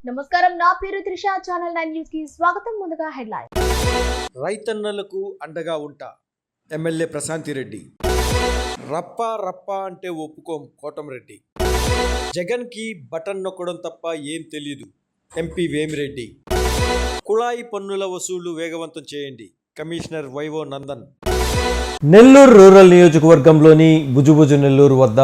నమస్కారం, నా పేరు త్రిష. ఛానల్ 9 న్యూస్ కి స్వాగతం. ముందుగా హెడ్లైన్. రైతన్నలకు అండగా ఉంటా ఎమ్మెల్యే ప్రశాంతి రెడ్డి. రప్ప రప్ప అంటే ఒప్పుకోం కోటంరెడ్డి. జగన్ కి బటన్ నొక్కడం తప్ప ఏం తెలియదు ఎంపీ వేమిరెడ్డి. కుళాయి పన్నుల వసూళ్లు వేగవంతం చేయండి commissioner vivo Nandan. Nellore rural నియోజకవర్గంలోని బుజుబుజు నెల్లూరు వద్ద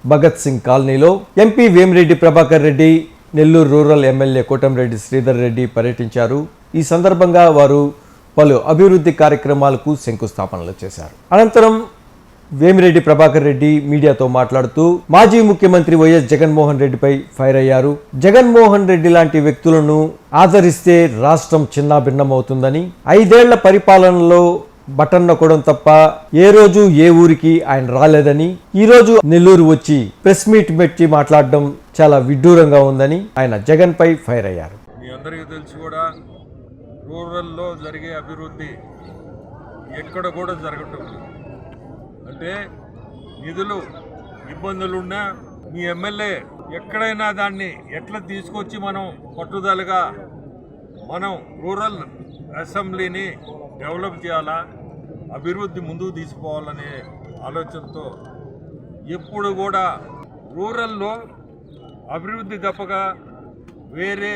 భగత్ సింగ్ కాలనీలో MP Vemireddy Prabhakar Reddy, Nellore rural MLA Kotamreddy Sridhar Reddy పర్యటించారు. ఈ సందర్భంగా వారు పలు అభివృద్ధి కార్యక్రమాలకు శంకుస్థాపనలు చేశారు. అనంతరం వేమిరెడ్డి ప్రభాకర్ రెడ్డి మీడియాతో మాట్లాడుతూ మాజీ ముఖ్యమంత్రి వైఎస్ జగన్మోహన్ రెడ్డిపై ఫైర్ అయ్యారు. జగన్మోహన్ రెడ్డి లాంటి వ్యక్తులను ఆదరిస్తే రాష్ట్రం చిన్నాభిన్నమవుతుందని, 5 ఏళ్ల పరిపాలనలో బటన్ నొక్కడం తప్ప ఏ రోజు ఏ ఊరికి ఆయన రాలేదని, ఈ రోజు నెల్లూరు వచ్చి ప్రెస్ మీట్ పెట్టి మాట్లాడడం చాలా విడ్డూరంగా ఉందని ఆయన జగన్ పై ఫైర్ అయ్యారు. మీ అందరికీ తెలిసి కూడా రూరల్లో జరిగే అభివృద్ధి ఎక్కడ కూడా జరగటం లేదు. అంటే నిధులు ఇబ్బందులున్నా మీ ఎమ్మెల్యే ఎక్కడైనా దాన్ని ఎట్లా తీసుకొచ్చి మనం పట్టుదలగా మనం రూరల్ అసెంబ్లీని డెవలప్ చేయాలా, అభివృద్ధి ముందుకు తీసుకోవాలనే ఆలోచనతో ఎప్పుడు కూడా రూరల్లో అభివృద్ధి తప్పగా వేరే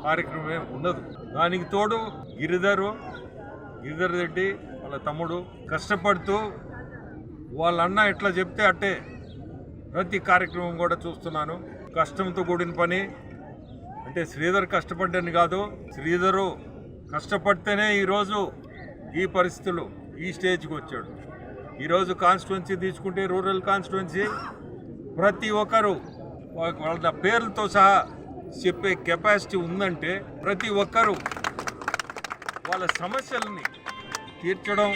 కార్యక్రమమే ఉండదు. దానికి తోడు గిరిధర్ రెడ్డి వాళ్ళ తమ్ముడు కష్టపడుతూ వాళ్ళ అన్న ఎట్లా చెప్తే అట్టే ప్రతి కార్యక్రమం కూడా చూస్తున్నాను. కష్టంతో కూడిన పని. అంటే శ్రీధర్ కష్టపడ్డని కాదు, శ్రీధరు కష్టపడితేనే ఈరోజు ఈ పరిస్థితులు ఈ స్టేజ్కి వచ్చాడు. ఈరోజు కాన్స్టిట్యున్సీ తీసుకుంటే రూరల్ కాన్స్టిట్యున్సీ ప్రతి ఒక్కరు వాళ్ళ పేర్లతో సహా చెప్పే కెపాసిటీ ఉందంటే ప్రతి ఒక్కరూ వాళ్ళ సమస్యల్ని తీర్చడం,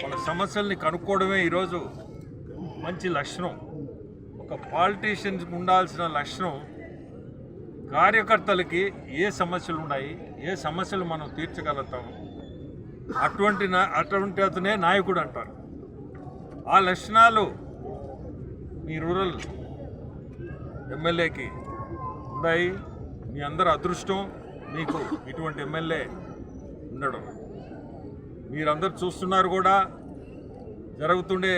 వాళ్ళ సమస్యల్ని కనుక్కోవడమే ఈరోజు మంచి లక్షణం. ఒక పాలిటీషియన్స్కి ఉండాల్సిన లక్షణం కార్యకర్తలకి ఏ సమస్యలు ఉన్నాయి, ఏ సమస్యలు మనం తీర్చగలుగుతాము, అటువంటి అతనే నాయకుడు అంటారు. ఆ లక్షణాలు మీ రూరల్ ఎమ్మెల్యేకి ఉన్నాయి. మీ అందరి అదృష్టం మీకు ఇటువంటి ఎమ్మెల్యే ఉండడం. మీరందరూ చూస్తున్నారు కూడా జరుగుతుండే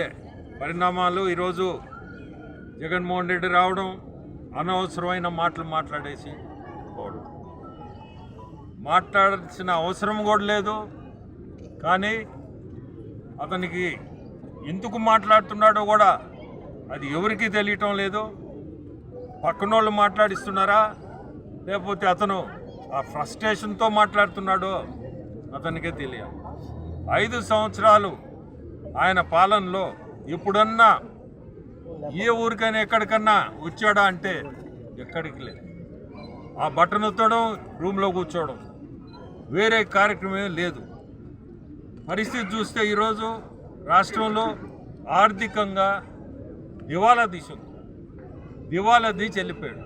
పరిణామాలు. ఈరోజు జగన్మోహన్ రెడ్డి రావడం, అనవసరమైన మాటలు మాట్లాడేసి పోవడం. మాట్లాడాల్సిన అవసరం కూడా లేదు, కానీ అతనికి ఎందుకు మాట్లాడుతున్నాడో కూడా అది ఎవరికీ తెలియటం లేదు. పక్కనోళ్ళు మాట్లాడిస్తున్నారా, లేకపోతే అతను ఆ ఫ్రస్ట్రేషన్తో మాట్లాడుతున్నాడో అతనికే తెలియదు. 5 సంవత్సరాలు ఆయన పాలనలో ఎప్పుడన్నా ఏ ఊరికైనా ఎక్కడికన్నా వచ్చాడా అంటే ఎక్కడికి లేదు. ఆ బట్టను ఎత్తడం, రూమ్లో కూర్చోవడం, వేరే కార్యక్రమం లేదు. పరిస్థితి చూస్తే ఈరోజు రాష్ట్రంలో ఆర్థికంగా దివాలా తీసి వెళ్ళిపోయాడు.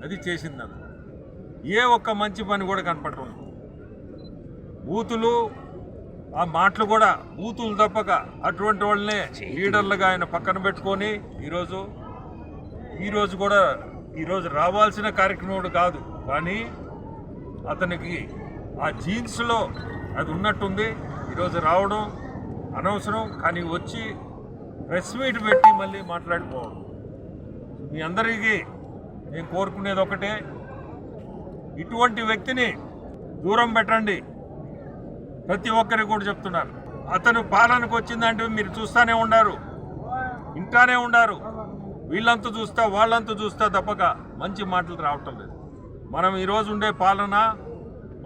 అది చేసిందని ఏ ఒక్క మంచి పని కూడా కనపడటం. బూతులు, ఆ మాటలు కూడా బూతులు తప్పక అటువంటి వాళ్ళనే లీడర్లుగా ఆయన పక్కన పెట్టుకొని ఈరోజు కూడా రావాల్సిన కార్యక్రమం కాదు, కానీ అతనికి ఆ జీన్స్లో అది ఉన్నట్టుంది. ఈరోజు రావడం అనవసరం, కానీ వచ్చి ప్రెస్ మీట్ పెట్టి మళ్ళీ మాట్లాడిపోవడం. మీ అందరికీ నేను కోరుకునేది ఒకటే, ఇటువంటి వ్యక్తిని దూరం పెట్టండి. ప్రతి ఒక్కరికి కూడా చెప్తున్నారు. అతను పాలనకు వచ్చిందంటే మీరు చూస్తూనే ఉండారు, ఇంటానే ఉండారు. వీళ్ళంతా చూస్తా వాళ్ళంతా చూస్తా తప్పక మంచి మాటలు రావటం లేదు. మనం ఈరోజు ఉండే పాలన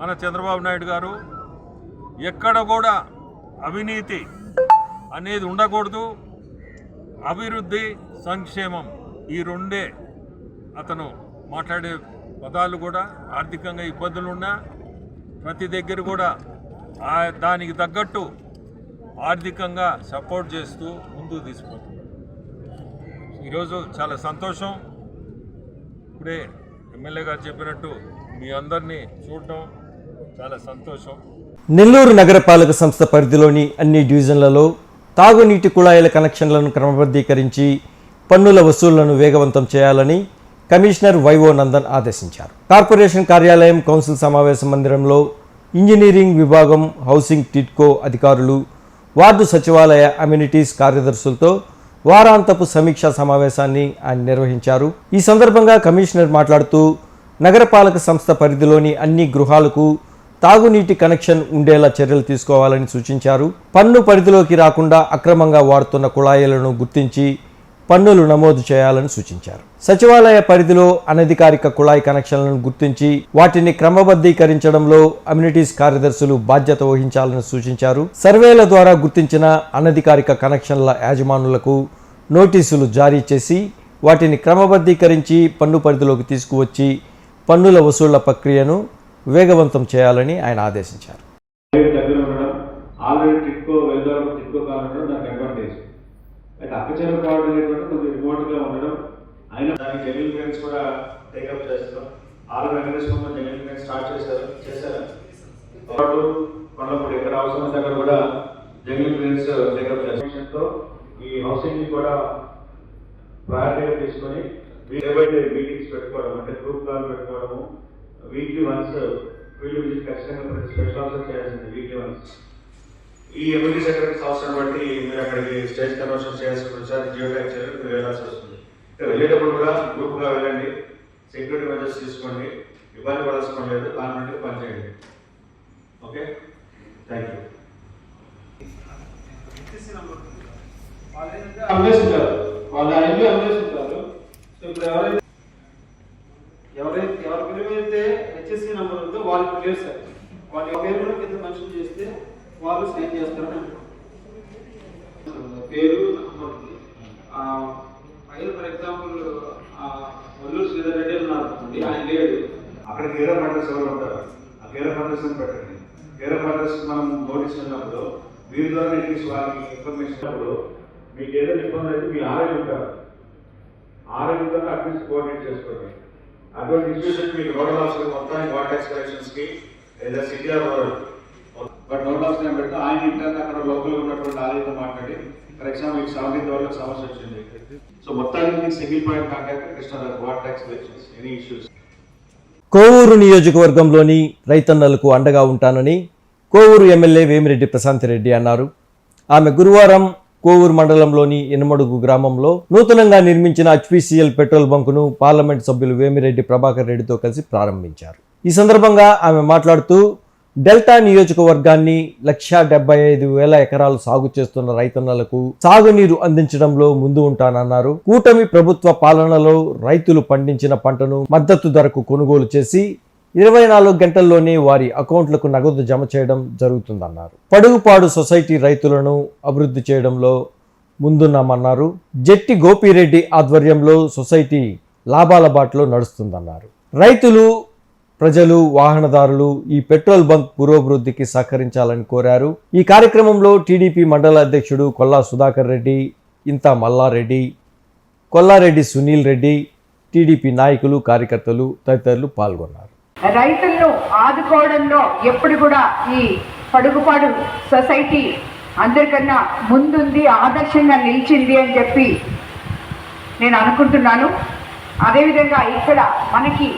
మన చంద్రబాబు నాయుడు గారు ఎక్కడ కూడా అవినీతి అనేది ఉండకూడదు. అభివృద్ధి, సంక్షేమం ఈ రెండే అతను మాట్లాడే పదాలు. కూడా ఆర్థికంగా ఇబ్బందులు ఉన్నా ప్రతి దగ్గర కూడా దానికి తగ్గట్టు ఆర్థికంగా సపోర్ట్ చేస్తూ ముందుకు తీసుకుపోతుంది. ఈరోజు చాలా సంతోషం. ఇప్పుడే ఎమ్మెల్యే గారు చెప్పినట్టు మీ అందరినీ చూడటం చాలా సంతోషం. నెల్లూరు నగరపాలక సంస్థ పరిధిలోని అన్ని డివిజన్లలో తాగునీటి కుళాయిల కనెక్షన్లను క్రమబద్ధీకరించి పన్నుల వసూళ్లను వేగవంతం చేయాలని కమిషనర్ వైవో నందన్ ఆదేశించారు. కార్పొరేషన్ కార్యాలయం కౌన్సిల్ సమావేశ మందిరంలో ఇంజనీరింగ్ విభాగం, హౌసింగ్, టిడ్కో అధికారులు, వార్డు సచివాలయ అమ్యూనిటీస్ కార్యదర్శులతో వారాంతపు సమీక్షా సమావేశాన్ని ఆయన నిర్వహించారు. ఈ సందర్భంగా కమిషనర్ మాట్లాడుతూ నగరపాలక సంస్థ పరిధిలోని అన్ని గృహాలకు తాగునీటి కనెక్షన్ ఉండేలా చర్యలు తీసుకోవాలని సూచించారు. పన్ను పరిధిలోకి రాకుండా అక్రమంగా వాడుతున్న కుళాయిలను గుర్తించి పన్నులు నమోదు చేయాలని సూచించారు. సచివాలయ పరిధిలో అనధికారిక కుళాయి కనెక్షన్లను గుర్తించి వాటిని క్రమబద్ధీకరించడంలో అమ్యూనిటీస్ కార్యదర్శులు బాధ్యత వహించాలని సూచించారు. సర్వేల ద్వారా గుర్తించిన అనధికారిక కనెక్షన్ల యాజమానులకు నోటీసులు జారీ చేసి వాటిని క్రమబద్ధీకరించి పన్ను పరిధిలోకి తీసుకువచ్చి పన్నుల వసూళ్ల ప్రక్రియను వేగవంతం చేయాలని ఆయన ఆదేశించారు. అయితే అక్కచెరు కావడం అనేటువంటి కొంచెం రిమోట్గా ఉండడం, అయినా దానికి జంగిల్ క్లియరెన్స్ కూడా టేకప్ చేస్తాం. All mechanism jungle clearance start చేశారు. పాటు కొండపూడి ఎక్కడ అవసరం ఉంది అక్కడ కూడా జంగిల్ క్లియరెన్స్ టేకప్ చేస్తాం. ఈ హౌసింగ్ కూడా ప్రయారిటీగా తీసుకొని మీటింగ్స్ పెట్టుకోవడం, అంటే గ్రూప్ కాల్ పెట్టుకోవడము, వీక్లీ వన్స్ ఫీల్డ్ విజిట్ ఖచ్చితంగా ప్రతి స్పెషల్ ఆఫీసర్ చేయాల్సింది వీక్లీ వన్స్. ఈ ఎమ్యూనిటీ సెక్రటరీస్ అవసరం బట్టి మీరు అక్కడికి స్టేజ్ కన్వర్షన్ చేయాల్సి వచ్చారు, జియో ట్యాగ్ చేయాలి, మీరు వెళ్ళాల్సి వస్తుంది. వెళ్ళేటప్పుడు కూడా గ్రూప్గా వెళ్ళండి, సెక్యూరిటీ మెజర్స్ తీసుకోండి, ఇబ్బంది పడాల్సిన లేదు, కాన్ఫిడెంట్గా పనిచేయండి. Okay, thank you. అమ్మేస్తుంటారు, వాళ్ళ ఇల్లు అమ్మేస్తుంటారు. సో ఇప్పుడు ఎవరి పేరు అయితే హెచ్ఎస్సి నెంబర్ ఉందో వాళ్ళకి లేదు సార్, వాళ్ళ పేరు కూడా కింద మెన్షన్ చేస్తే వాళ్ళు సైన్ చేస్తారని పేరు నెంబర్ ఉంది. File for example Valluru Sridhar Reddy ఉన్నారు అనుకోండి, ఆయన లేడు. అక్కడ కేర్ ఆఫ్ అడ్రస్ ఎవరు ఉంటారు, ఆ కేర్ ఆఫ్ అడ్రస్ పెట్టండి. కేర్ ఆఫ్ అడ్రస్ మనం నోటీస్ ఉన్నప్పుడు వీరి ద్వారా అట్లీస్ట్ వాళ్ళకి ఇన్ఫర్మేషన్ అప్పుడు మీకు ఏదైనా ఇబ్బంది అయితే మీ ఆర్ఐ ఉంటారు, ఆర్ఐతో అట్లీస్ట్ కోఆర్డినేట్ చేసుకోండి. అటువంటి ఇష్యూస్ మీకు నోడల్ ఆఫీసర్ మొత్తానికి వాటర్ ట్యాక్స్ కలెక్షన్స్కి లేదా city or rural but nodal officer పెడితే ఆయన ఇంటర్ని అక్కడ లోకల్గా ఉన్నటువంటి ఆర్ఐతో మాట్లాడి, ఫర్ ఎగ్జాంపుల్ మీకు 17 వరకు సమస్య వచ్చింది, సో మొత్తానికి single point contact Krishnarao water tax collections any issues. Kovur నియోజకవర్గంలోని రైతన్నలకు అండగా ఉంటానని కోవూరు ఎమ్మెల్యే వేమిరెడ్డి ప్రశాంతిరెడ్డి అన్నారు. ఆమె గురువారం కోవూరు మండలంలోని ఎనమడుగు గ్రామంలో నూతనంగా నిర్మించిన HPCL పెట్రోల్ బంకును పార్లమెంట్ సభ్యులు వేమిరెడ్డి ప్రభాకర్ రెడ్డితో కలిసి ప్రారంభించారు. ఈ సందర్భంగా ఆమె మాట్లాడుతూ డెల్టా నియోజకవర్గాన్ని 175,000 ఎకరాలు సాగు చేస్తున్న రైతన్నలకు సాగునీరు అందించడంలో ముందు ఉంటానన్నారు. కూటమి ప్రభుత్వ పాలనలో రైతులు పండించిన పంటను మద్దతు ధరకు కొనుగోలు చేసి 24 గంటల్లోనే వారి అకౌంట్లకు నగదు జమ చేయడం జరుగుతుందన్నారు. పడుగుపాడు సొసైటీ రైతులను అభివృద్ధి చేయడంలో ముందున్నామన్నారు. జెట్టి గోపిరెడ్డి ఆధ్వర్యంలో సొసైటీ లాభాల బాటలో నడుస్తుందన్నారు. రైతులు, ప్రజలు, వాహనదారులు ఈ పెట్రోల్ బంక్ పురోభివృద్ధికి సహకరించాలని కోరారు. ఈ కార్యక్రమంలో టీడీపీ మండల అధ్యక్షుడు కొల్లా సుధాకర్ రెడ్డి, ఇంతా మల్లారెడ్డి, కొల్లారెడ్డి సునీల్ రెడ్డి, టీడీపీ నాయకులు, కార్యకర్తలు తదితరులు పాల్గొన్నారు. రైతులను ఆదుకోవడంలో ఎప్పుడు కూడా ఈ పడుగుపాడు సొసైటీ అందరికన్నా ముందుంది, ఆదర్శంగా నిలిచింది అని చెప్పి నేను అనుకుంటున్నాను. అదేవిధంగా ఇక్కడ మనకి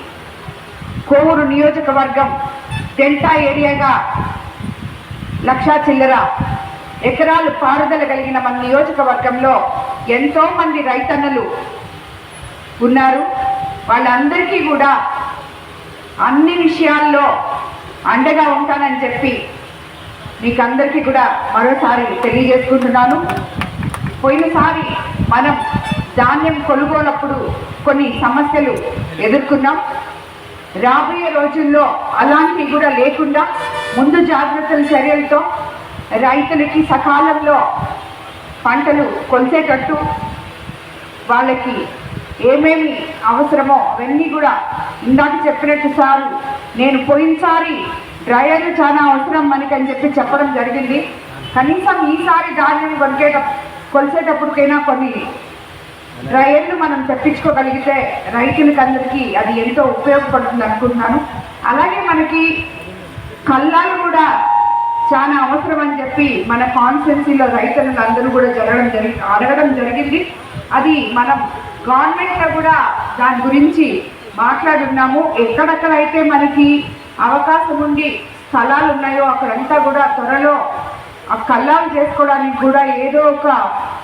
కోవూరు నియోజకవర్గం డెల్టా ఏరియాగా 1,00,000 చిల్లర ఎకరాలు పారుదల కలిగిన మన నియోజకవర్గంలో ఎంతో మంది రైతన్నలు ఉన్నారు. వాళ్ళందరికీ కూడా అన్ని విషయాల్లో అండగా ఉంటానని చెప్పి మీకు అందరికీ కూడా మరోసారి తెలియజేసుకుంటున్నాను. పోయినసారి మనం ధాన్యం కొనుగోలప్పుడు కొన్ని సమస్యలు ఎదుర్కొన్నాం. రాబోయే రోజుల్లో అలాంటివి కూడా లేకుండా ముందు జాగ్రత్తల చర్యలతో రైతులకి సకాలంలో పంటలు కొలిసేటట్టు వాళ్ళకి ఏమేమి అవసరమో అవన్నీ కూడా ఇందాక చెప్పినట్టు సార్ నేను పోయినసారి డ్రైవర్లు చాలా అవసరం మనకని చెప్పి చెప్పడం జరిగింది. కనీసం ఈసారి ధాన్యం కొలిసేటప్పటికైనా కొన్ని డ్రైవర్లు మనం తెప్పించుకోగలిగితే రైతులకు అందరికీ అది ఎంతో ఉపయోగపడుతుంది అనుకుంటున్నాను. అలాగే మనకి కల్లాలు కూడా చాలా అవసరం అని చెప్పి మన కాన్స్టిట్యున్సీలో రైతులను అందరూ కూడా అడగడం జరిగింది. అది మనం గవర్నమెంట్లో కూడా దాని గురించి మాట్లాడున్నాము. ఎక్కడెక్కడైతే మనకి అవకాశం ఉండి స్థలాలు ఉన్నాయో అక్కడంతా కూడా త్వరలో ఆ కల్లాలు చేసుకోవడానికి కూడా ఏదో ఒక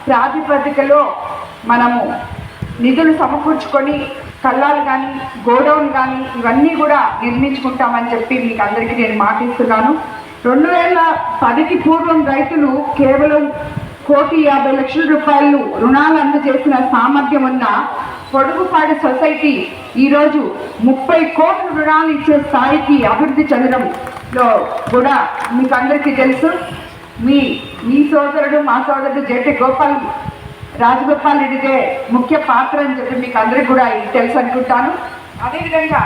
ప్రాతిపదికలో మనము నిధులు సమకూర్చుకొని కల్లాలు కానీ గోడౌన్ కానీ ఇవన్నీ కూడా నిర్మించుకుంటామని చెప్పి మీకు అందరికీ నేను మాటిస్తున్నాను. 2010కి పూర్వం రైతులు కేవలం 1,50,00,000 రూపాయలు రుణాలు అందజేసిన సామర్థ్యం ఉన్న పొడుగుపాడు సొసైటీ ఈరోజు 30 కోట్ల రుణాలు ఇచ్చే స్థాయికి అభివృద్ధి చెందడంలో కూడా మీకు అందరికీ తెలుసు. మీ సోదరుడు మా సోదరుడు జెట్టి రాజగోపాల్ రెడ్డిదే ముఖ్య పాత్ర అని చెప్పి మీకు అందరికీ కూడా తెలుసు అనుకుంటాను. అదేవిధంగా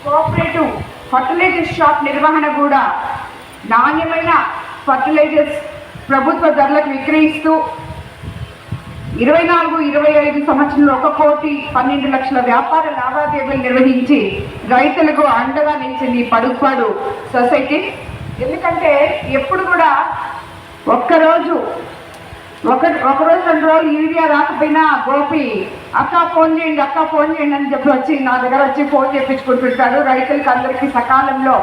కోఆపరేటివ్ ఫర్టిలైజర్ షాప్ నిర్వహణ కూడా నాణ్యమైన ఫర్టిలైజర్స్ ప్రభుత్వ ధరలకు విక్రయిస్తూ 24-25 సంవత్సరంలో 1,12,00,000 వ్యాపార లావాదేవీలు నిర్వహించి రైతులకు అండగా నిలిచింది పడుగుపాడు సొసైటీ. ఎందుకంటే ఎప్పుడు కూడా ఒకరోజు 2 రోజులు యూరియా రాకపోయినా గోపి అక్క ఫోన్ చేయండి అని చెప్పి వచ్చి నా దగ్గర వచ్చి ఫోన్ చేయించుకుంటుంటారు రైతులకు అందరికీ సకాలంలో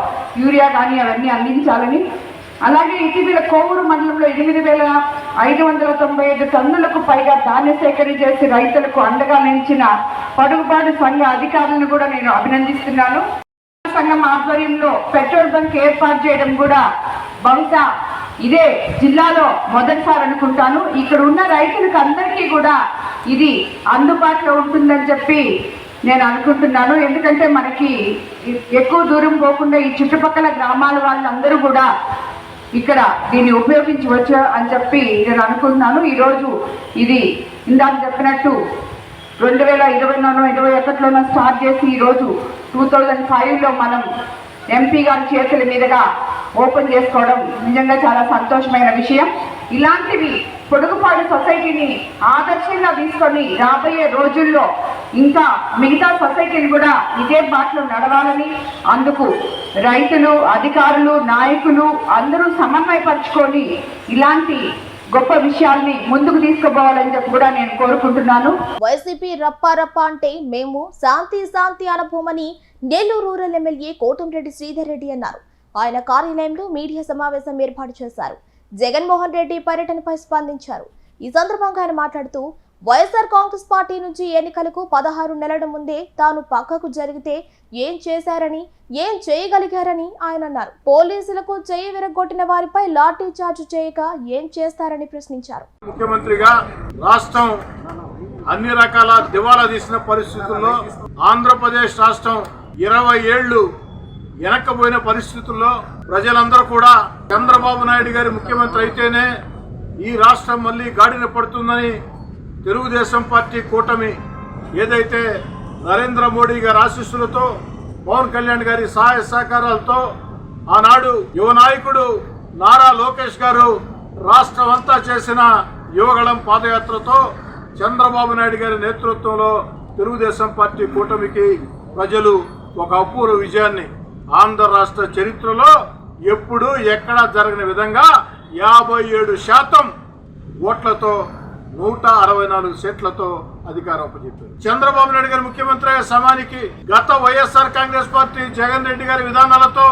యూరియా కానీ అవన్నీ అందించాలని. అలాగే ఇటీవల కోవూరు మండలంలో 8,595 టన్నులకు పైగా ధాన్య సేకరణ చేసి రైతులకు అండగా నిలిచిన పడుగుపాడు సంఘ అధికారులను కూడా నేను అభినందిస్తున్నాను. సంఘం ఆధ్వర్యంలో పెట్రోల్ బంక్ ఏర్పాటు చేయడం కూడా బహుశా ఇదే జిల్లాలో మొదటిసారి అనుకుంటాను. ఇక్కడ ఉన్న రైతులకు అందరికీ కూడా ఇది అందుబాటులో ఉంటుందని చెప్పి నేను అనుకుంటున్నాను. ఎందుకంటే మనకి ఎక్కువ దూరం పోకుండా ఈ చుట్టుపక్కల గ్రామాల వాళ్ళందరూ కూడా ఇక్కడ దీన్ని ఉపయోగించవచ్చు అని చెప్పి నేను అనుకుంటున్నాను. ఈరోజు ఇది ఇందాక చెప్పినట్టు 2020-21 స్టార్ట్ చేసి ఈరోజు 2005లో మనం ఎంపీ గారి చేతుల మీదుగా ఓపెన్ చేసుకోవడం నిజంగా చాలా సంతోషమైన విషయం. ఇలాంటివి పొడుగుపాడు సొసైటీని ఆదర్శంగా తీసుకొని రాబోయే రోజుల్లో ఇంకా మిగతా సొసైటీని కూడా ఇదే బాటలో నడవాలని, అందుకు రైతులు, అధికారులు, నాయకులు అందరూ సమన్వయపరుచుకొని ఇలాంటి గొప్ప విషయాల్ని ముందుకు తీసుకుపోవాలని చెప్పి కూడా నేను కోరుకుంటున్నాను. వైసీపీ రప్ప అంటే మేము శాంతి అనుభవమని నెల్లూరు రూరల్ ఎమ్మెల్యే కోటంరెడ్డి శ్రీధర్ రెడ్డి అన్నారు. ఆయన కార్యాలయంలో మీడియా సమావేశం ఏర్పాటు చేశారు. జగన్మోహన్ రెడ్డి పర్యటనపై స్పందించారు. ఈ సందర్భంగా ఆయన మాట్లాడుతూ వైఎస్ఆర్ కాంగ్రెస్ పార్టీ నుంచి ఎన్నికలకు 16 నెలల ముందే తాను పక్కకు జరిగితే ఏం చేశారని, ఏం చేయగలిగారని ఆయన అన్నారు. పోలీసులకు చేయి విరగొట్టిన వారిపై లాఠీ చార్జ్ చేయక ఏం చేస్తారని ప్రశ్నించారు. ముఖ్యమంత్రిగా రాష్ట్రం అన్ని రకాల దివాలా తీసిన పరిస్థితుల్లో, ఆంధ్రప్రదేశ్ రాష్ట్రం 20 ఏళ్లు వెనక్కపోయిన పరిస్థితుల్లో ప్రజలందరూ కూడా చంద్రబాబు నాయుడు గారి ముఖ్యమంత్రి అయితేనే ఈ రాష్ట్రం మళ్ళీ గాడిన పడుతుందని తెలుగుదేశం పార్టీ కూటమి ఏదైతే నరేంద్ర మోడీ గారి ఆశీస్సులతో, పవన్ కళ్యాణ్ గారి సహాయ సహకారాలతో ఆనాడు యువ నాయకుడు నారా లోకేష్ గారు రాష్ట్రం అంతా చేసిన యువగళం పాదయాత్రతో చంద్రబాబు నాయుడు గారి నేతృత్వంలో తెలుగుదేశం పార్టీ కూటమికి ప్రజలు ఒక అపూర్వ విజయాన్ని ఆంధ్ర రాష్ట్ర చరిత్రలో ఎప్పుడు ఎక్కడా జరగని విధంగా 57% ఓట్లతో 164 సీట్లతో అధికారం అప్పచెప్పారు. చంద్రబాబు నాయుడు గారి ముఖ్యమంత్రి అయ్యే సమయానికి గత వైఎస్ఆర్ కాంగ్రెస్ పార్టీ జగన్ రెడ్డి గారి విధానాలతో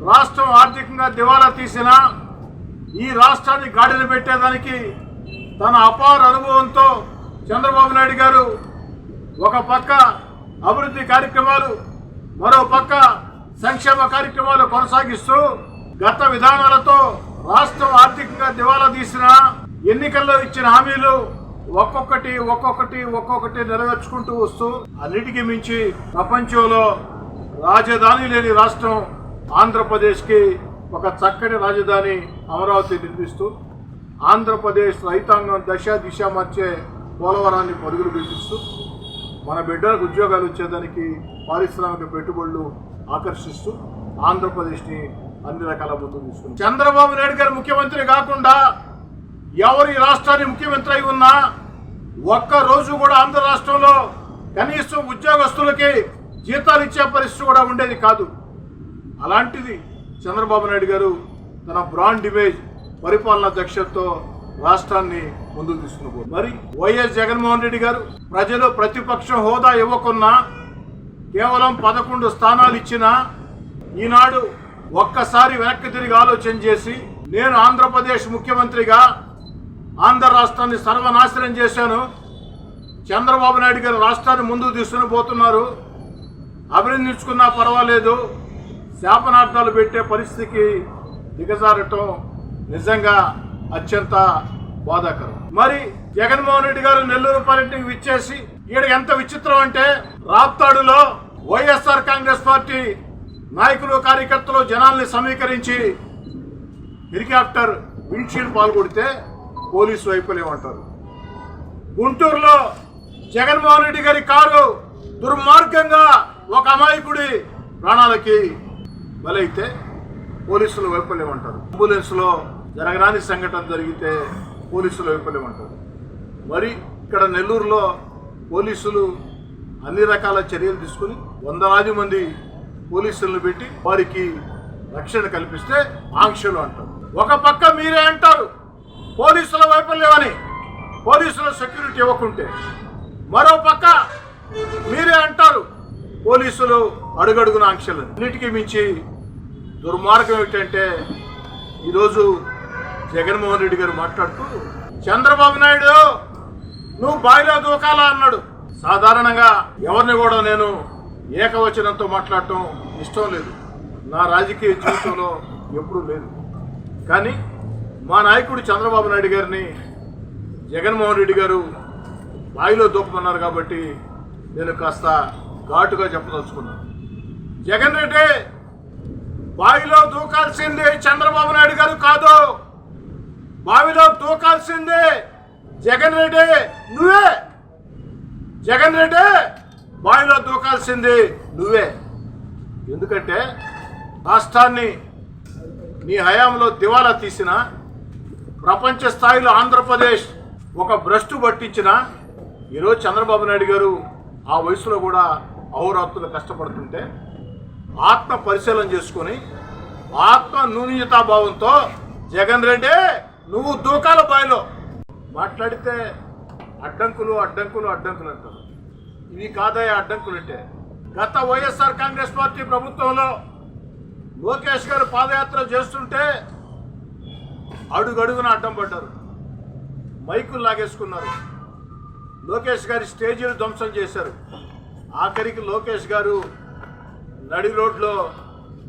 రాష్ట్రం ఆర్థికంగా దివాలా తీసిన ఈ రాష్ట్రాన్ని గాడిన పెట్టేదానికి తన అపార అనుభవంతో చంద్రబాబు నాయుడు గారు ఒక పక్క అభివృద్ధి కార్యక్రమాలు, మరో పక్క సంక్షేమ కార్యక్రమాలు కొనసాగిస్తూ గత విధానాలతో రాష్ట్రం ఆర్థికంగా దివాలా తీసిన ఎన్నికల్లో ఇచ్చిన హామీలు ఒక్కొక్కటి నెరవేర్చుకుంటూ వస్తూ అన్నిటికీ మించి ప్రపంచంలో రాజధాని లేని రాష్ట్రం ఆంధ్రప్రదేశ్కి ఒక చక్కటి రాజధాని అమరావతి నిర్మిస్తూ ఆంధ్రప్రదేశ్ రైతాంగం దిశ మార్చే పోలవరాన్ని పరుగులు పెట్టిస్తూ మన బిడ్డలకు ఉద్యోగాలు వచ్చేదానికి పారిశ్రామిక పెట్టుబడులు ఆకర్షిస్తూ ఆంధ్రప్రదేశ్ని అన్ని రకాల ముందుకు తీసుకుంది. చంద్రబాబు నాయుడు గారు ముఖ్యమంత్రి కాకుండా ఎవరి రాష్ట్రాన్ని ముఖ్యమంత్రి అయి ఉన్నా ఒక్క రోజు కూడా ఆంధ్ర రాష్ట్రంలో కనీసం ఉద్యోగస్తులకి జీతాలు ఇచ్చే పరిస్థితి కూడా ఉండేది కాదు. అలాంటిది చంద్రబాబు నాయుడు గారు తన బ్రాండ్ ఇమేజ్, పరిపాలనా దక్షతతో రాష్ట్రాన్ని ముందుకు తీసుకుని మరి వైఎస్ జగన్మోహన్ రెడ్డి గారు ప్రజలు ప్రతిపక్ష హోదా ఇవ్వకున్నా కేవలం 11 స్థానాలు ఇచ్చినా ఈనాడు ఒక్కసారి వెనక్కి తిరిగి ఆలోచన చేసి నేను ఆంధ్రప్రదేశ్ ముఖ్యమంత్రిగా ఆంధ్ర రాష్ట్రాన్ని సర్వనాశనం చేశాను, చంద్రబాబు నాయుడు గారు రాష్ట్రాన్ని ముందుకు తీసుకుని పోతున్నారు, అభినందించుకున్నా పర్వాలేదు, శాపనార్థాలు పెట్టే పరిస్థితికి దిగజారటం నిజంగా అత్యంత బాధాకరం. మరి జగన్మోహన్ రెడ్డి గారు నెల్లూరు పర్యటనకు విచ్చేసి ఈడ ఎంత విచిత్రం అంటే రాప్తాడులో వైఎస్ఆర్ కాంగ్రెస్ పార్టీ నాయకులు కార్యకర్తలు జనాల్ని సమీకరించి హెలికాప్టర్ విండ్షీల్డ్ పాల్గొడితే పోలీసు వైపులేమంటారు. గుంటూరులో జగన్మోహన్ రెడ్డి గారి కారు దుర్మార్గంగా ఒక అమాయకుడి ప్రాణాలకి బలైతే పోలీసులు వైపులేమంటారు. అంబులెన్స్ లో జరగరాని సంఘటన జరిగితే పోలీసులు వైపులేమంటారు. మరి ఇక్కడ నెల్లూరులో పోలీసులు అన్ని రకాల చర్యలు తీసుకుని వందలాది మంది పోలీసులను పెట్టి వారికి రక్షణ కల్పిస్తే ఆంక్షలు అంటారు. ఒక పక్క మీరే అంటారు పోలీసుల వైఫల్యమని, పోలీసుల సెక్యూరిటీ ఇవ్వకుంటే, మరో పక్క మీరే అంటారు పోలీసులు అడుగడుగున ఆంక్షలు. అన్నిటికీ మించి దుర్మార్గం ఏమిటంటే ఈరోజు జగన్మోహన్ రెడ్డి గారు మాట్లాడుతూ చంద్రబాబు నాయుడు నువ్వు బావిలో దూకాలా అన్నాడు. సాధారణంగా ఎవరిని కూడా నేను ఏకవచనంతో మాట్లాడటం ఇష్టం లేదు, నా రాజకీయ జీవితంలో ఎప్పుడూ లేదు. కానీ మా నాయకుడు చంద్రబాబు నాయుడు గారిని జగన్మోహన్ రెడ్డి గారు బావిలో దూకమన్నారు కాబట్టి నేను కాస్త ఘాటుగా చెప్పదలుచుకున్నాను. జగన్ రెడ్డి బావిలో దూకాల్సింది చంద్రబాబు నాయుడు గారు కాదు, బావిలో దూకాల్సింది జగన్ రెడ్డి నువ్వే. జగన్ రెడ్డి బావిలో దూకాల్సింది నువ్వే. ఎందుకంటే రాష్ట్రాన్ని నీ హయాంలో దివాలా తీసిన, ప్రపంచ స్థాయిలో ఆంధ్రప్రదేశ్ ఒక భ్రష్టు పట్టించిన ఈరోజు చంద్రబాబు నాయుడు గారు ఆ వయసులో కూడా అహోరాత్రులు కష్టపడుతుంటే ఆత్మ పరిశీలన చేసుకొని ఆత్మ న్యూనతాభావంతో జగన్ రెడ్డి నువ్వు దూకాల బావిలో మాట్లాడితే అడ్డంకులు అడ్డంకులు అడ్డంకులు అంటారు. ఇవి కాదయ్యా అడ్డంకులు అంటే. గత వైఎస్ఆర్ కాంగ్రెస్ పార్టీ ప్రభుత్వంలో లోకేష్ గారు పాదయాత్ర చేస్తుంటే అడుగడుగున అడ్డం పడ్డారు, మైకులు లాగేసుకున్నారు, లోకేష్ గారి స్టేజీలు ధ్వంసం చేశారు. ఆఖరికి లోకేష్ గారు నడి రోడ్లో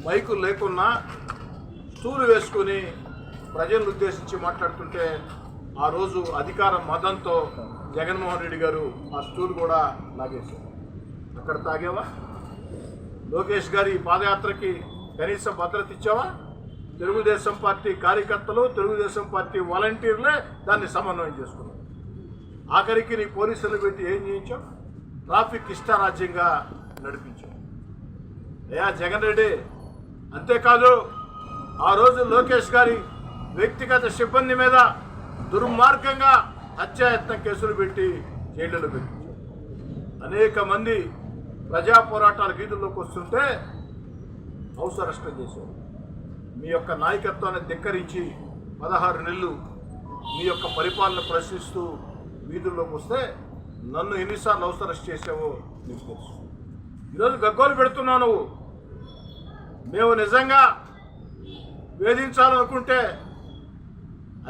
మైకులు లేకున్నా స్టూలు వేసుకుని ప్రజలను ఉద్దేశించి మాట్లాడుతుంటే ఆ రోజు అధికార మదంతో జగన్మోహన్ రెడ్డి గారు ఆ స్టూల్ కూడా లాగేశారు. అక్కడ తాగేవా? లోకేష్ గారి పాదయాత్రకి కనీసం భద్రత ఇచ్చావా? తెలుగుదేశం పార్టీ కార్యకర్తలు, తెలుగుదేశం పార్టీ వాలంటీర్లే దాన్ని సమన్వయం చేసుకున్నారు. ఆఖరికి నీ పోలీసులు పెట్టి ఏం చేయించావు? ట్రాఫిక్ ఇష్టారాజ్యంగా నడిపించావు. అయ్యా జగన్ రెడ్డి, అంతేకాదు ఆ రోజు లోకేష్ గారి వ్యక్తిగత సిబ్బంది మీద దుర్మార్గంగా హత్యాయత్నం కేసులు పెట్టి జైళ్లలో పెట్టించారు. అనేక మంది ప్రజా పోరాటాల వీధుల్లోకి వస్తుంటే హౌస్ అరెస్ట్ చేశారు. మీ యొక్క నాయకత్వాన్ని ధిక్కరించి 16 నెలలు మీ యొక్క పరిపాలన ప్రశ్నిస్తూ వీధుల్లోకి వస్తే నన్ను ఎన్నిసార్లు హౌస్ అరెస్ట్ చేసావో నీకు తెలుసు. ఈరోజు గగ్గోలు పెడుతున్నావు నువ్వు. మేము నిజంగా వేధించాలనుకుంటే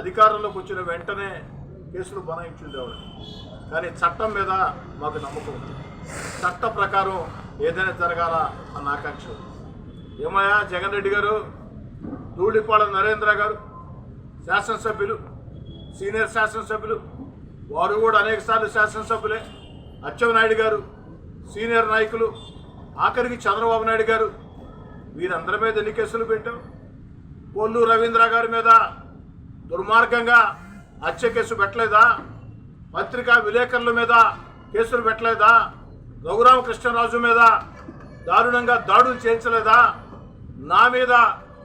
అధికారంలోకి వచ్చిన వెంటనే కేసులు బనాయించుండేవాడు. కానీ చట్టం మీద మాకు నమ్మకం ఉంది. చట్ట ప్రకారం ఏదైనా జరగాల అన్న ఆకాంక్ష. ఏమయ్యా జగన్ రెడ్డి గారు, ధూళిపాళ నరేంద్ర గారు శాసనసభ్యులు, సీనియర్ శాసనసభ్యులు, వారు కూడా అనేకసార్లు శాసనసభ్యులే. అచ్చెన్నాయుడు గారు సీనియర్ నాయకులు, ఆఖరికి చంద్రబాబు నాయుడు గారు, వీరందరి మీద ఎన్ని కేసులు పెట్టాం? కొల్లు రవీంద్ర గారి మీద దుర్మార్గంగా హత్య కేసు పెట్టలేదా? పత్రికా విలేకరుల మీద కేసులు పెట్టలేదా? రఘురామకృష్ణరాజు మీద దారుణంగా దాడులు చేయించలేదా? నా మీద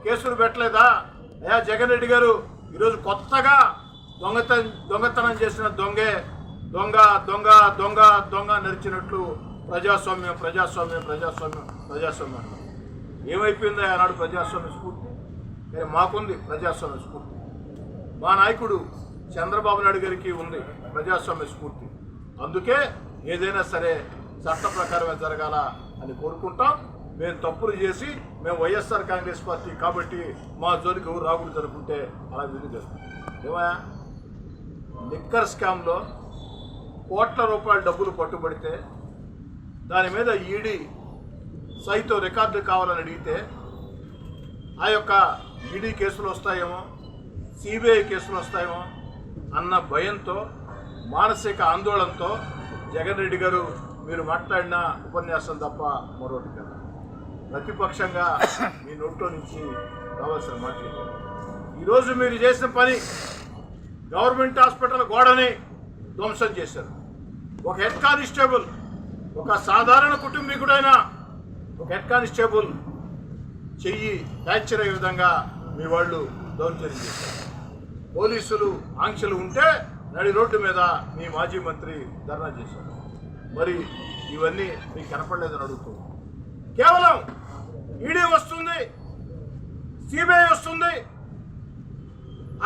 కేసులు పెట్టలేదా? అయ్యా జగన్ రెడ్డి గారు, ఈరోజు కొత్తగా దొంగతనం చేసిన దొంగ దొంగ దొంగ దొంగ నరిచినట్లు ప్రజాస్వామ్యం ప్రజాస్వామ్యం ప్రజాస్వామ్యం ప్రజాస్వామ్యం. ఏమైపోయిందో ఆనాడు ప్రజాస్వామ్య స్ఫూర్తి? మాకుంది ప్రజాస్వామ్య స్ఫూర్తి. మా నాయకుడు చంద్రబాబు నాయుడు గారికి ఉంది ప్రజాస్వామ్య స్ఫూర్తి. అందుకే ఏదైనా సరే చట్ట ప్రకారమే జరగాల అని కోరుకుంటాం. మేము తప్పులు చేసి మేము వైఎస్ఆర్ కాంగ్రెస్ పార్టీ కాబట్టి మా జోలికి ఎవరు రాకూడదు జరుపుకుంటే అలా విధి చేస్తాం. ఏమయ్యా, లిక్కర్ స్కామ్లో కోట్ల రూపాయల డబ్బులు పట్టుబడితే దాని మీద ఈడీ సైతం రికార్డు కావాలని అడిగితే ఆ యొక్క ఈడీ కేసులు వస్తాయేమో, సిబిఐ కేసులు వస్తాయేమో అన్న భయంతో, మానసిక ఆందోళనతో జగన్ రెడ్డి గారు మీరు మాట్లాడిన ఉపన్యాసం తప్ప మరొకటి కదా. ప్రతిపక్షంగా మీ నోట్లో నుంచి రావాల్సిన మాటలు. ఈరోజు మీరు చేసిన పని గవర్నమెంట్ హాస్పిటల్ గోడని ధ్వంసం చేశారు. ఒక హెడ్ కానిస్టేబుల్, ఒక సాధారణ కుటుంబీకుడైన ఒక హెడ్ కానిస్టేబుల్ చెయ్యి ఫ్రాక్చర్ అయ్యే విధంగా మీ వాళ్ళు దౌర్జన్యం చేశారు. పోలీసులు ఆంక్షలు ఉంటే నడి రోడ్డు మీద మీ మాజీ మంత్రి ధర్నా చేశారు. మరి ఇవన్నీ మీకు కనపడలేదని అడుగుతుంది. కేవలం ఈడీ వస్తుంది, సిబిఐ వస్తుంది,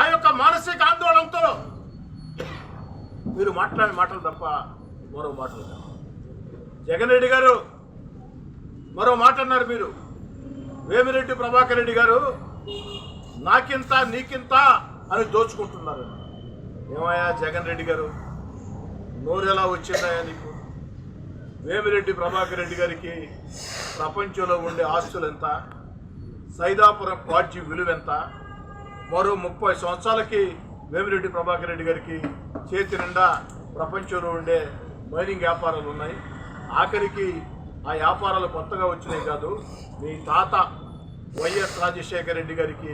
ఆ యొక్క మానసిక ఆందోళనతో మీరు మాట్లాడే మాటలు తప్ప మరో మాటలు కాదు. జగన్ రెడ్డి గారు మరో మాట అన్నారు. మీరు వేమిరెడ్డి ప్రభాకర్ రెడ్డి గారు నాకింత నీకింత అని దోచుకుంటున్నారు. ఏమయ్యా జగన్ రెడ్డి గారు, నోరెలా వచ్చిందయ్యా నీకు? వేమిరెడ్డి ప్రభాకర్ రెడ్డి గారికి ప్రపంచంలో ఉండే ఆస్తులు ఎంత, సైదాపురం పార్టీ విలువ ఎంత? మరో 30 సంవత్సరాలకి వేమిరెడ్డి ప్రభాకర్ రెడ్డి గారికి చేతి నిండా ప్రపంచంలో ఉండే మైనింగ్ వ్యాపారాలు ఉన్నాయి. ఆఖరికి ఆ వ్యాపారాలు కొత్తగా వచ్చినాయి కాదు, మీ తాత వైఎస్ రాజశేఖర రెడ్డి గారికి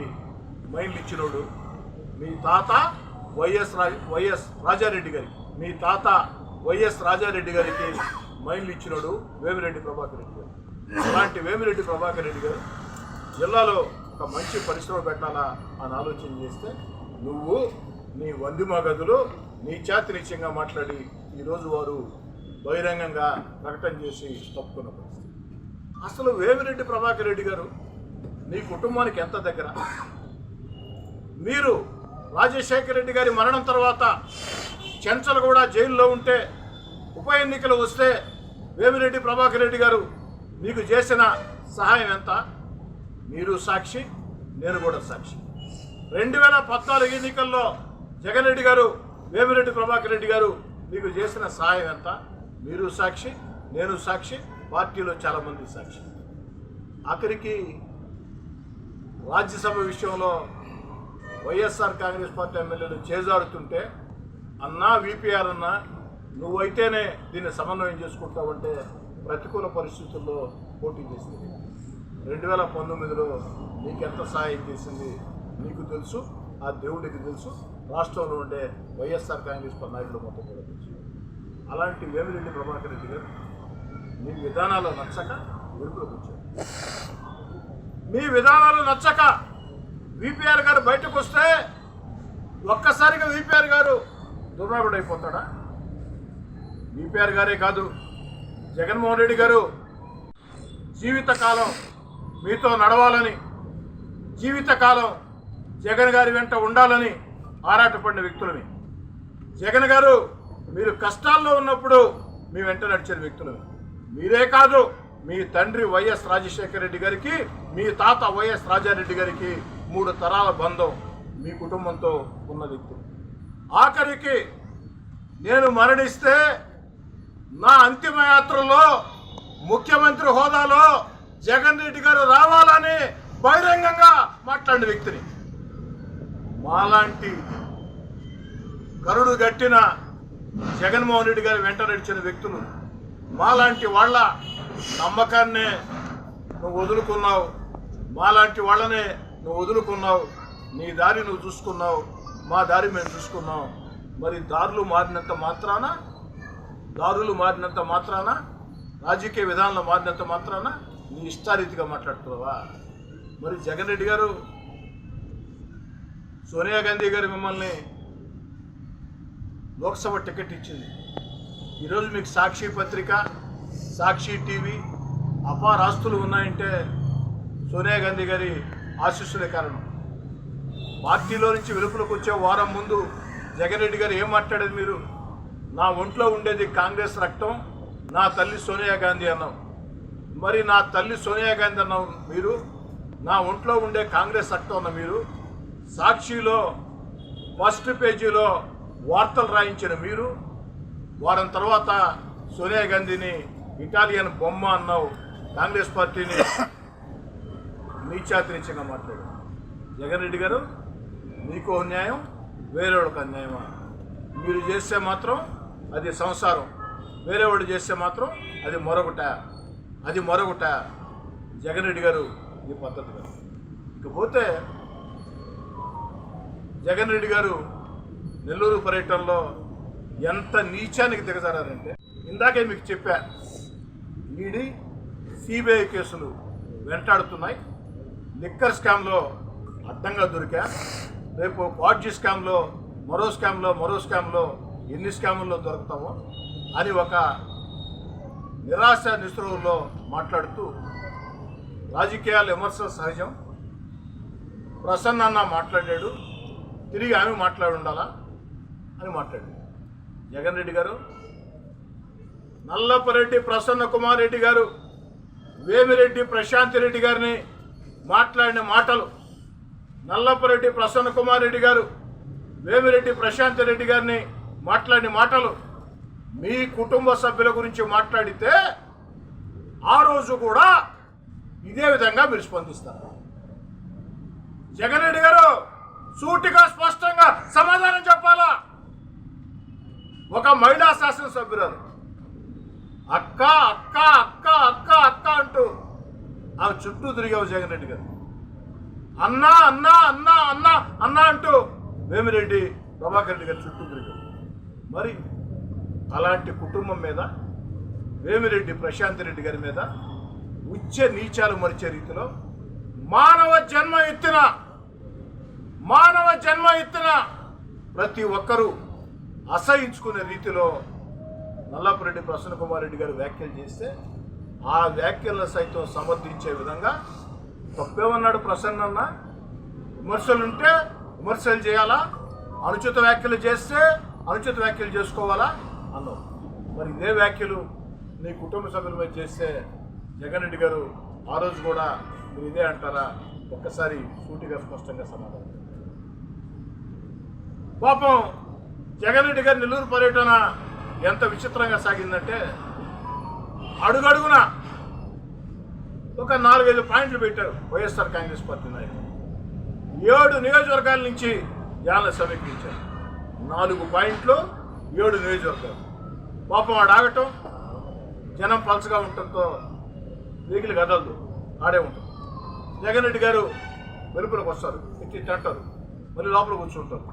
మైన్లు ఇచ్చినోడు, మీ తాత వైఎస్ రాజారెడ్డి గారికి, మీ తాత వైఎస్ రాజారెడ్డి గారికి మైన్లు ఇచ్చినోడు వేమిరెడ్డి ప్రభాకర్ రెడ్డి గారు. అలాంటి వేమిరెడ్డి ప్రభాకర్ రెడ్డి గారు జిల్లాలో ఒక మంచి పరిశ్రమ పెట్టాలా అని ఆలోచన చేస్తే నువ్వు నీ వందిమ గదులు నీ చేతి నిత్యంగా మాట్లాడి ఈరోజు వారు బహిరంగంగా ప్రకటన చేసి తప్పుకున్న పరిస్థితి. అసలు వేమిరెడ్డి ప్రభాకర్ రెడ్డి గారు నీ కుటుంబానికి ఎంత దగ్గర? మీరు రాజశేఖర రెడ్డి గారి మరణం తర్వాత చెంచలు కూడా జైల్లో ఉంటే ఉప ఎన్నికలు వస్తే వేమిరెడ్డి ప్రభాకర్ రెడ్డి గారు మీకు చేసిన సహాయం ఎంత? మీరు సాక్షి, నేను కూడా సాక్షి. 2014 ఎన్నికల్లో జగన్ రెడ్డి గారు, వేమిరెడ్డి ప్రభాకర్ రెడ్డి గారు మీకు చేసిన సహాయం ఎంత? మీరు సాక్షి, నేను సాక్షి, పార్టీలో చాలామంది సాక్షి. ఆఖరికి రాజ్యసభ విషయంలో వైఎస్ఆర్ కాంగ్రెస్ పార్టీ ఎమ్మెల్యేలు చేజారుతుంటే అన్నా విపిఆర్ అన్నా నువ్వైతేనే దీన్ని సమన్వయం చేసుకుంటావంటే ప్రతికూల పరిస్థితుల్లో పోటీ చేసింది. 2019లో నీకెంత సహాయం చేసింది నీకు తెలుసు, ఆ దేవుడికి తెలుసు, రాష్ట్రంలో ఉండే వైఎస్ఆర్ కాంగ్రెస్ పార్టీ నాయకులు మొత్తం కూడా తెలుసు. అలాంటి వేమిరెడ్డి ప్రభాకర్ రెడ్డి గారు మీ విధానాలు నచ్చక వెలుపులోకి వచ్చారు. మీ విధానాలు నచ్చక విపిఆర్ గారు బయటకు వస్తే ఒక్కసారిగా విపిఆర్ గారు దుర్మార్గుడు అయిపోతాడా? విపిఆర్ గారే కాదు, జగన్మోహన్ రెడ్డి గారు జీవితకాలం మీతో నడవాలని, జీవితకాలం జగన్ గారి వెంట ఉండాలని ఆరాటపడిన వ్యక్తులని. జగన్ గారు మీరు కష్టాల్లో ఉన్నప్పుడు మీ వెంట నడిచిన వ్యక్తులని. మీరే కాదు, మీ తండ్రి వైఎస్ రాజశేఖర రెడ్డి గారికి, మీ తాత వైఎస్ రాజారెడ్డి గారికి 3 తరాల బంధం మీ కుటుంబంతో ఉన్న వ్యక్తులు. ఆఖరికి నేను మరణిస్తే నా అంతిమ యాత్రలో ముఖ్యమంత్రి హోదాలో జగన్ రెడ్డి గారు రావాలని బహిరంగంగా మాట్లాడిన వ్యక్తిని. మాలాంటి కరుడు గట్టిన జగన్మోహన్ రెడ్డి గారి వెంట నడిచిన వ్యక్తులు, మాలాంటి వాళ్ళ నమ్మకాన్నే నువ్వు వదులుకున్నావు, మాలాంటి వాళ్ళనే నువ్వు వదులుకున్నావు. నీ దారి నువ్వు చూసుకున్నావు, మా దారి మేము చూసుకున్నాం. మరి దారులు మారినంత మాత్రాన రాజకీయ విధానంలో మారినంత మాత్రాన నీ ఇష్టారీతిగా మాట్లాడుతున్నావా? మరి జగన్ రెడ్డి గారు, సోనియా గాంధీ గారు మిమ్మల్ని లోక్సభ టికెట్ ఇచ్చింది. ఈరోజు మీకు సాక్షి పత్రిక, సాక్షి టీవీ అపారాస్తులు ఉన్నాయంటే సోనియా గాంధీ గారి ఆశీస్సులే కారణం. పార్టీలో నుంచి వెలుపులకు వచ్చే వారం ముందు జగన్ రెడ్డి గారు ఏం మాట్లాడేది మీరు? నా ఒంట్లో ఉండేది కాంగ్రెస్ రక్తం, నా తల్లి సోనియా గాంధీ అన్నావు. మరి నా తల్లి సోనియా గాంధీ అన్నావు మీరు, నా ఒంట్లో ఉండే కాంగ్రెస్ రక్తం అన్న మీరు, సాక్షిలో ఫస్ట్ పేజీలో వార్తలు రాయించిన మీరు, వారం తర్వాత సోనియా గాంధీని ఇటాలియన్ బొమ్మ అన్నావు. కాంగ్రెస్ పార్టీని నీచాతిరీచంగా మాట్లాడు. జగన్ రెడ్డి గారు, మీకు అన్యాయం, వేరేవాడికి అన్యాయమా? మీరు చేస్తే మాత్రం అది సంసారం, వేరేవాడు చేస్తే మాత్రం అది మరొకట. జగన్ రెడ్డి గారు, ఈ పద్ధతి కాదు. ఇకపోతే జగన్ రెడ్డి గారు నెల్లూరు పర్యటనలో ఎంత నీచానికి దిగజారంటే, ఇందాకే మీకు చెప్పా, ఈడీ సిబిఐ కేసులు వెంటాడుతున్నాయి. లిక్కర్ స్కామ్లో అడ్డంగా దొరికా, రేపు పాడ్జీ స్కామ్లో మరో స్కామ్లో ఎన్ని స్కాముల్లో దొరుకుతామో అని ఒక నిరాశ నిస్పృహలో మాట్లాడుతూ, రాజకీయాలు విమర్శలు సహజం, ప్రసన్న అన్న మాట్లాడాడు, తిరిగి ఆమె మాట్లాడి ఉండాలా అని మాట్లాడాడు. జగన్ రెడ్డి గారు, నల్లపరెడ్డి ప్రసన్న కుమార్ రెడ్డి గారు వేమిరెడ్డి ప్రశాంత్ రెడ్డి గారిని మాట్లాడిన మాటలు, నల్లపరెడ్డి ప్రసన్న కుమార్ రెడ్డి గారు వేమిరెడ్డి ప్రశాంత్ రెడ్డి గారిని మాట్లాడిన మాటలు మీ కుటుంబ సభ్యుల గురించి మాట్లాడితే ఆ రోజు కూడా ఇదే విధంగా మీరు స్పందిస్తారు. జగన్ రెడ్డి గారు సూటిగా స్పష్టంగా సమాధానం చెప్పాలా. ఒక మహిళా శాసనసభ్యురాలు అక్క అక్క అక్క అక్క అక్క అంటూ ఆమె చుట్టూ తిరిగావు జగన్ రెడ్డి గారు. అన్నా అన్నా అన్నా అన్నా అన్నా అంటూ వేమిరెడ్డి ప్రభాకర్ రెడ్డి గారు చుట్టూ తిరిగావు. మరి అలాంటి కుటుంబం మీద, వేమిరెడ్డి ప్రశాంత్ రెడ్డి గారి మీద ఉచ్చ నీచాలు మరిచే రీతిలో మానవ జన్మ ఎత్తిన ప్రతి ఒక్కరూ అసహించుకునే రీతిలో నల్లపరెడ్డి ప్రసన్న కుమార్ రెడ్డి గారు వ్యాఖ్యలు చేస్తే ఆ వ్యాఖ్యలను సైతం సమర్థించే విధంగా తప్పేమన్నాడు ప్రసన్న అన్న? విమర్శలుంటే విమర్శలు చేయాలా, అనుచిత వ్యాఖ్యలు చేస్తే అనుచిత వ్యాఖ్యలు చేసుకోవాలా అన్నావు. మరి ఇదే వ్యాఖ్యలు నీ కుటుంబ సభ్యుల మీద చేస్తే జగన్ రెడ్డి గారు ఆ రోజు కూడా మీరు ఇదే అంటారా? ఒక్కసారి సూటిగా స్పష్టంగా సమాధానం. పాపం జగన్ రెడ్డి గారి నెల్లూరు పర్యటన ఎంత విచిత్రంగా సాగిందంటే, అడుగడుగున ఒక 4-5 పాయింట్లు పెట్టారు వైఎస్ఆర్ కాంగ్రెస్ పార్టీ నాయకులు. 7 నియోజకవర్గాల నుంచి జనాలు సమీకరించారు. 4 పాయింట్లు, 7 నియోజకవర్గాలు. పాపం ఆడ ఆగటం, జనం పలసగా ఉండటంతో వెహికల్ కదలదు, ఆడే ఉంటుంది. జగన్ రెడ్డి గారు వెలుపులకు వస్తారు, ఇట్టి అంటారు, మళ్ళీ లోపల కూర్చుంటారు,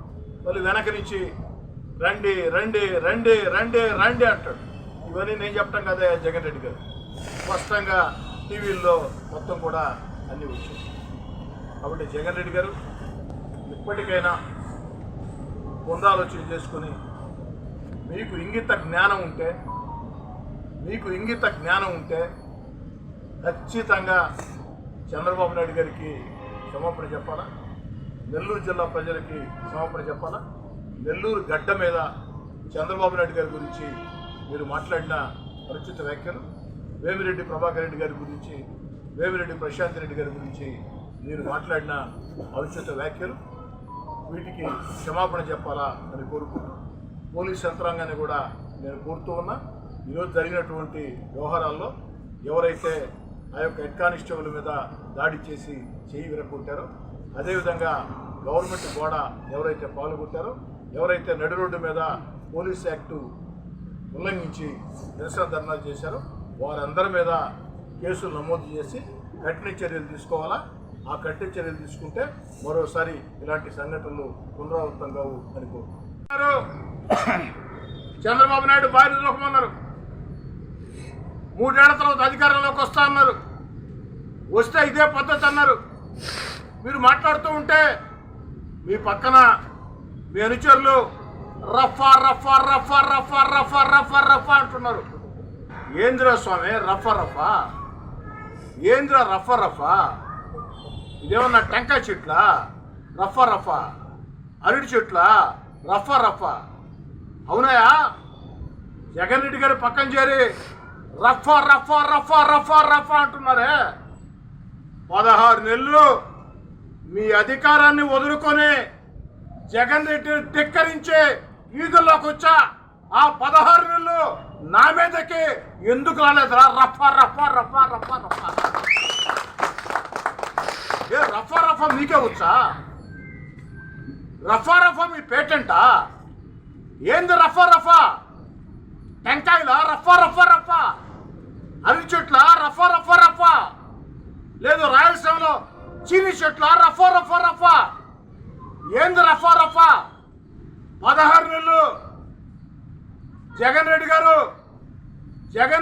మళ్ళీ వెనక నుంచి రండి రండి రండి రండి రండి అంటాడు. ఇవన్నీ నేను చెప్పడం కదా, జగన్ రెడ్డి గారు స్పష్టంగా టీవీల్లో మొత్తం కూడా అన్నీ వచ్చాయి. కాబట్టి జగన్ రెడ్డి గారు ఇప్పటికైనా పునరాలోచన చేసుకుని, మీకు ఇంగిత జ్ఞానం ఉంటే ఖచ్చితంగా చంద్రబాబు నాయుడు గారికి క్షమాపణ చెప్పాలా, నెల్లూరు జిల్లా ప్రజలకి క్షమాపణ చెప్పాలా. నెల్లూరు గడ్డ మీద చంద్రబాబు నాయుడు గారి గురించి మీరు మాట్లాడిన అనుచిత వ్యాఖ్యలు, వేమిరెడ్డి ప్రభాకర్ రెడ్డి గారి గురించి, వేమిరెడ్డి ప్రశాంత్ రెడ్డి గారి గురించి మీరు మాట్లాడిన అనుచిత వ్యాఖ్యలు, వీటికి క్షమాపణ చెప్పాలా అని కోరుకుంటున్నాను. పోలీస్ యంత్రాంగాన్ని కూడా నేను కోరుతూ ఉన్నా. ఈరోజు జరిగినటువంటి వ్యవహారాల్లో ఎవరైతే ఆ యొక్క హెడ్ కానిస్టేబుల్ మీద దాడి చేసి చేయి విరగొట్టారో, అదేవిధంగా గవర్నమెంట్ కూడా ఎవరైతే పాల్గొంటారో, ఎవరైతే నడి రోడ్డు మీద పోలీస్ యాక్టు ఉల్లంఘించి నిరసన ధర్నాలు చేశారో వారందరి మీద కేసులు నమోదు చేసి కఠిన చర్యలు తీసుకోవాలా. ఆ కఠిన చర్యలు తీసుకుంటే మరోసారి ఇలాంటి సంఘటనలు పునరావృతం కావు అని కోరుకుంటున్నారు. చంద్రబాబు నాయుడు భార్య లోకమన్నారు, 3 ఏళ్ల తర్వాత అధికారంలోకి వస్తా అన్నారు, వస్తే ఇదే పద్ధతి అన్నారు. మీరు మాట్లాడుతూ ఉంటే మీ పక్కన మీ అనుచరులు రఫా రఫా రఫా రఫా రఫా రఫా రఫా అంటున్నారు. ఏంద్రా స్వామి రఫా రఫా? ఏంద్రా రఫా రఫా? ఇదేమన్నా టెంకాయ చెట్ల? రఫా రఫా అరటి చెట్ల? రఫా రఫా అవునాయా? జగన్ రెడ్డి గారి పక్కన చేరి రఫా రఫా రఫా రఫా రఫా అంటున్నారే. 16 నెలలు మీ అధికారాన్ని వదులుకొని జగన్ రెడ్డిని ధిక్కరించే వీధుల్లోకి వచ్చా. ఆ 16 నెలలు నా మీదకి ఎందుకు రాలేదురా? రఫా రఫా రఫా రఫా రఫా ఏ రఫా రఫా మీకే వచ్చా? రఫా రఫా మీ పేటెంటా? ఏంది రఫా రఫా? టెంకాయలా? రఫా రఫా రఫా అరటి చెట్ల? రఫా రఫా రఫా లేదు రాయలసీమలో చీని చెట్ల? రఫా రఫా రఫా ఏంది రఫా రఫా? 16 నెలలు జగన్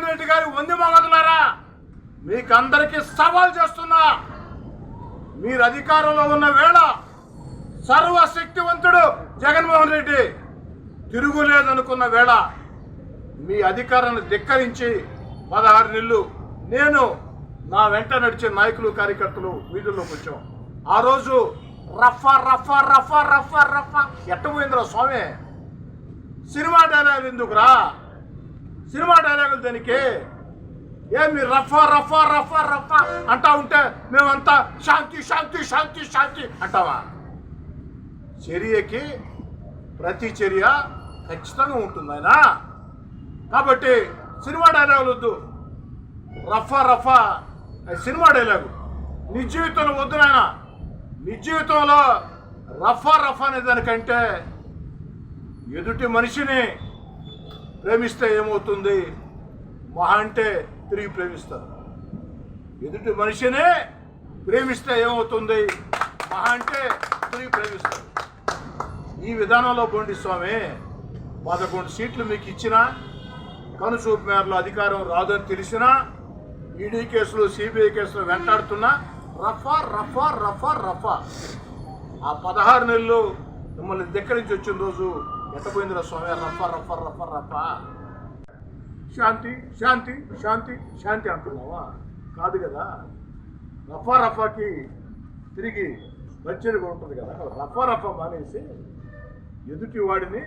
రెడ్డి గారు వంది మగదులారా, మీకందరికీ సవాల్ చేస్తున్నా. మీరు అధికారంలో ఉన్న వేళ సర్వశక్తివంతుడు జగన్మోహన్ రెడ్డి తిరుగులేదనుకున్న వేళ మీ అధికారాన్ని ధిక్కరించి 16 నెలలు నేను నా వెంట నడిచే నాయకులు కార్యకర్తలు వీధుల్లోకి వచ్చాం. ఆ రోజు రఫా రఫా రఫా రఫా రఫా ఎట్టబోయిందిరా స్వామి? సినిమా డైలాగులు ఎందుకురా? సినిమా డైలాగులు దానికి ఏమి రఫా రఫా రఫా రఫా అంటా ఉంటే మేమంతా శాంతి శాంతి శాంతి శాంతి అంటావా? చర్యకి ప్రతి చర్య ఖచ్చితంగా ఉంటుంది ఆయన. కాబట్టి సినిమా డైలాగులు వద్దు. రఫా రఫా సినిమా డైలాగు నిజ జీవితంలో వద్దు నాయన. నిజ జీవితంలో రఫా రఫా అనే దానికంటే ఎదుటి మనిషిని ప్రేమిస్తే ఏమవుతుంది? మహా అంటే తిరిగి ప్రేమిస్తారు. ఎదుటి మనిషిని ప్రేమిస్తే ఏమవుతుంది? మహా అంటే తిరిగి ప్రేమిస్తారు. ఈ విధానంలో బోండి స్వామి 11 సీట్లు మీకు ఇచ్చినా, కనుచూపు మేరలో అధికారం రాదని తెలిసినా, ఈడీ కేసులు సిబిఐ కేసులు వెంటాడుతున్నా రఫా రఫా రఫా రఫా. ఆ 16 నెలలు మిమ్మల్ని ధిక్కరించి వచ్చిన రోజు ఎట్టపోయిందిరా స్వామి? రఫా రఫా రఫా రఫా. శాంతి శాంతి శాంతి శాంతి అంటున్నావా? కాదు కదా. రఫా రఫాకి తిరిగి వచ్చేది ఉంటుంది కదా. రఫా రఫా మానేసి ఎదుటి వాడిని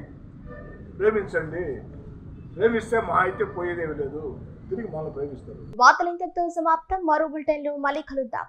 ప్రేమించండి. ప్రేమిస్తే మా అయితే పోయేదేమి లేదు, తిరిగి మనం ప్రేమిస్తారు. వార్తలు ఇంతటితో సమాప్తం. మరో బులెటిన్లో మళ్ళీ కలుద్దాం.